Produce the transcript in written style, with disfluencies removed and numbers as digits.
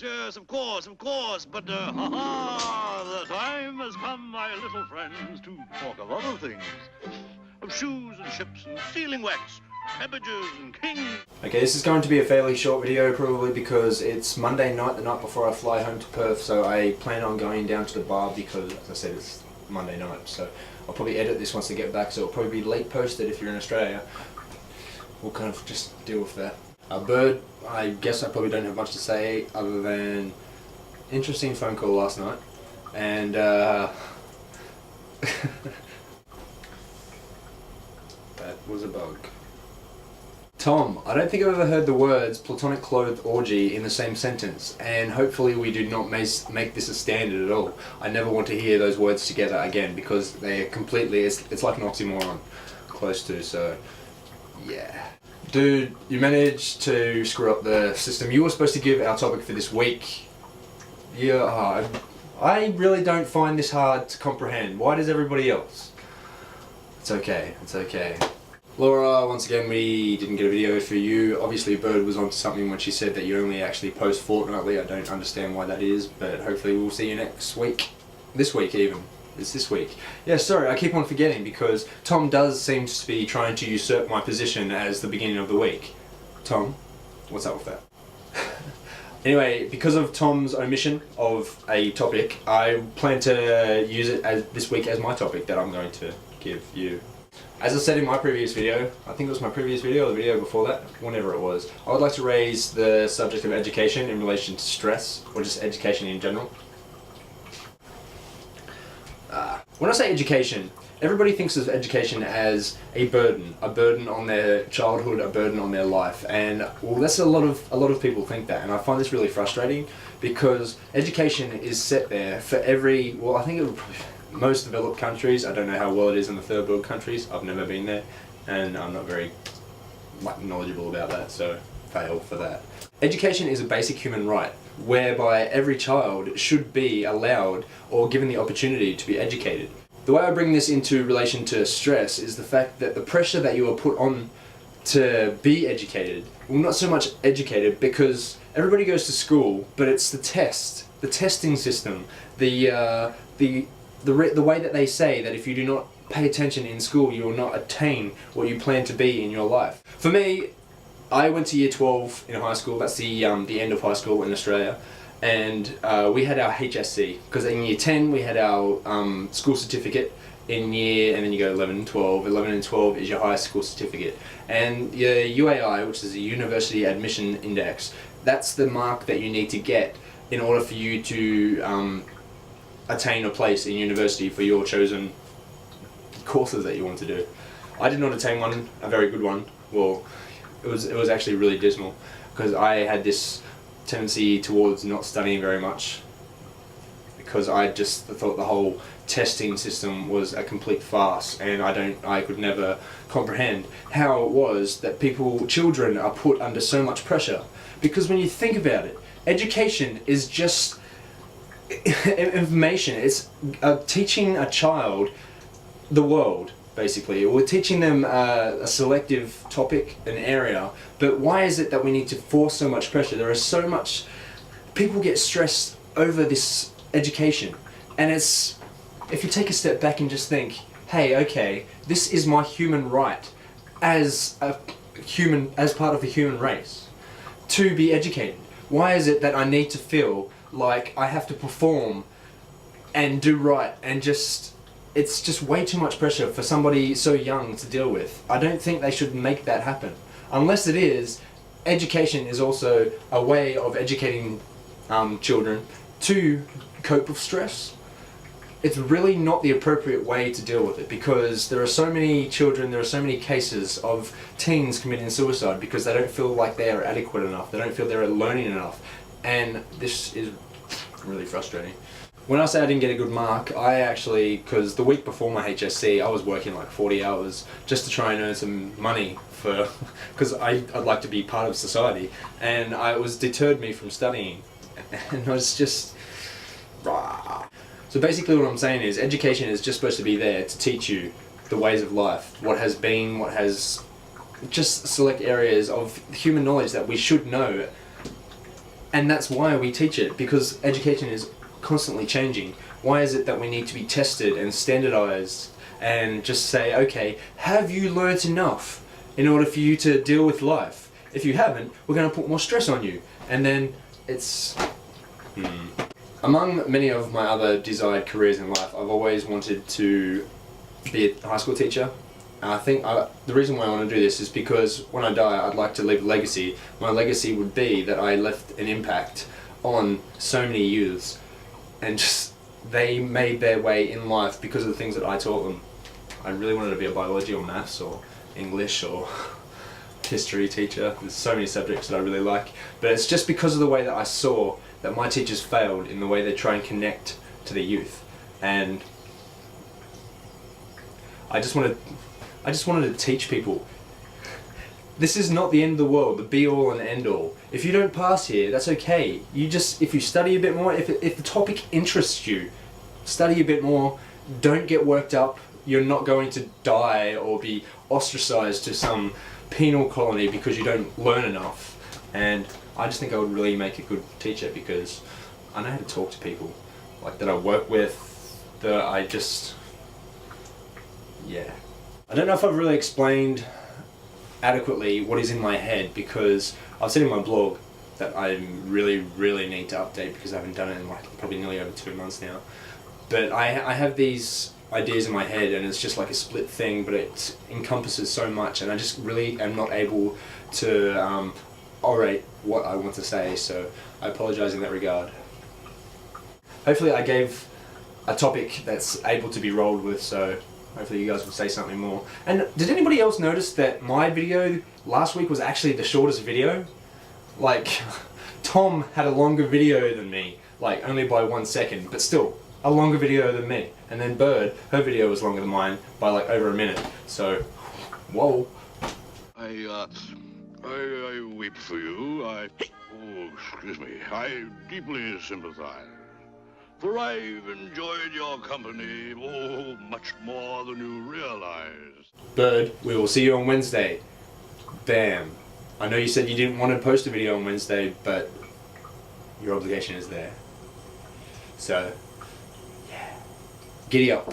Yes, of course, but, the time has come, my little friends, to talk of other things. Of shoes and ships and sealing wax, cabbages and kings. Okay, this is going to be a fairly short video, probably because it's Monday night, the night before I fly home to Perth, so I plan on going down to the bar because, as I said, it's Monday night, so I'll probably edit this once I get back, so it'll probably be late posted if you're in Australia. We'll kind of just deal with that. Bird, I guess I probably don't have much to say other than interesting phone call last night, and that was a bug. Tom, I don't think I've ever heard the words platonic clothed orgy in the same sentence, and hopefully we do not make this a standard at all. I never want to hear those words together again because they're completely, it's like an oxymoron, close to, so yeah. Dude, you managed to screw up the system. You were supposed to give our topic for this week. Yeah, I really don't find this hard to comprehend. Why does everybody else? It's okay, it's okay. Laura, once again, we didn't get a video for you. Obviously, Bird was onto something when she said that you only actually post fortnightly. I don't understand why that is, but hopefully we'll see you next week. This week, even. It's this week. Yeah, sorry, I keep on forgetting because Tom does seem to be trying to usurp my position as the beginning of the week. Tom, what's up with that? Anyway, because of Tom's omission of a topic, I plan to use it as this week as my topic that I'm going to give you. As I said in my previous video, I think it was my previous video or the video before that, whenever it was, I would like to raise the subject of education in relation to stress, or just education in general. When I say education, everybody thinks of education as a burden on their childhood, a burden on their life, and well, that's a lot of people think that, and I find this really frustrating because education is set there for every, well, I think it would probably, most developed countries. I don't know how well it is in the third world countries. I've never been there, and I'm not very knowledgeable about that, so fail for that. Education is a basic human right, whereby every child should be allowed or given the opportunity to be educated. The way I bring this into relation to stress is the fact that the pressure that you are put on to be educated, well, not so much educated because everybody goes to school, but it's the testing system, the way that they say that if you do not pay attention in school, you will not attain what you plan to be in your life. For me, I went to year 12 in high school. That's the end of high school in Australia, and we had our HSC because in year 10 we had our school certificate and then you go 11 and 12. 11 and 12 is your high school certificate, and your UAI, which is the University Admission Index, that's the mark that you need to get in order for you to attain a place in university for your chosen courses that you want to do. I did not attain one, a very good one. Well, it was actually really dismal because I had this tendency towards not studying very much because I just thought the whole testing system was a complete farce, and I could never comprehend how it was that children are put under so much pressure. Because when you think about it, education is just information. It's teaching a child the world, basically. We're teaching them a selective topic, an area, but why is it that we need to force so much pressure? There is so much, people get stressed over this education, and it's, if you take a step back and just think, hey, okay, this is my human right as a human, as part of the human race, to be educated. Why is it that I need to feel like I have to perform and do right, and it's just way too much pressure for somebody so young to deal with. I don't think they should make that happen. Unless it is, education is also a way of educating children to cope with stress. It's really not the appropriate way to deal with it because there are so many children, there are so many cases of teens committing suicide because they don't feel like they are adequate enough, they don't feel they're learning enough, and this is really frustrating. When I say I didn't get a good mark, I actually, because the week before my HSC I was working like 40 hours just to try and earn some money for, because I'd like to be part of society, and it was deterred me from studying, and I was just, rah. So basically what I'm saying is education is just supposed to be there to teach you the ways of life, what has been, what has just select areas of human knowledge that we should know. And that's why we teach it, because education is constantly changing. Why is it that we need to be tested and standardized and just say, okay, have you learnt enough in order for you to deal with life? If you haven't, we're going to put more stress on you. And then it's... Among many of my other desired careers in life, I've always wanted to be a high school teacher. And I think the reason why I want to do this is because when I die, I'd like to leave a legacy. My legacy would be that I left an impact on so many youths, and just they made their way in life because of the things that I taught them. I really wanted to be a biology or maths or English or history teacher. There's so many subjects that I really like, but it's just because of the way that I saw that my teachers failed in the way they try and connect to the youth, and I just wanted to teach people. This is not the end of the world, the be all and end all. If you don't pass here, that's okay. If you study a bit more, if the topic interests you, study a bit more. Don't get worked up. You're not going to die or be ostracized to some penal colony because you don't learn enough. And I just think I would really make a good teacher, because I know how to talk to people, like that I work with, that I just, yeah. I don't know if I've really explained adequately what is in my head, because I've said in my blog that I really need to update because I haven't done it in like probably nearly over 2 months now. But I have these ideas in my head, and it's just like a split thing, but it encompasses so much, and I just really am not able to orate what I want to say, so I apologise in that regard. Hopefully I gave a topic that's able to be rolled with, so hopefully you guys will say something more. And did anybody else notice that my video last week was actually the shortest video? Like, Tom had a longer video than me, like only by 1 second, but still a longer video than me. And then Bird, her video was longer than mine by like over a minute. So, whoa. I weep for you. Oh, excuse me. I deeply sympathize. For I've enjoyed your company, oh, much more than you realize. Bird, we will see you on Wednesday. Bam. I know you said you didn't want to post a video on Wednesday, but your obligation is there. So, yeah. Giddy up.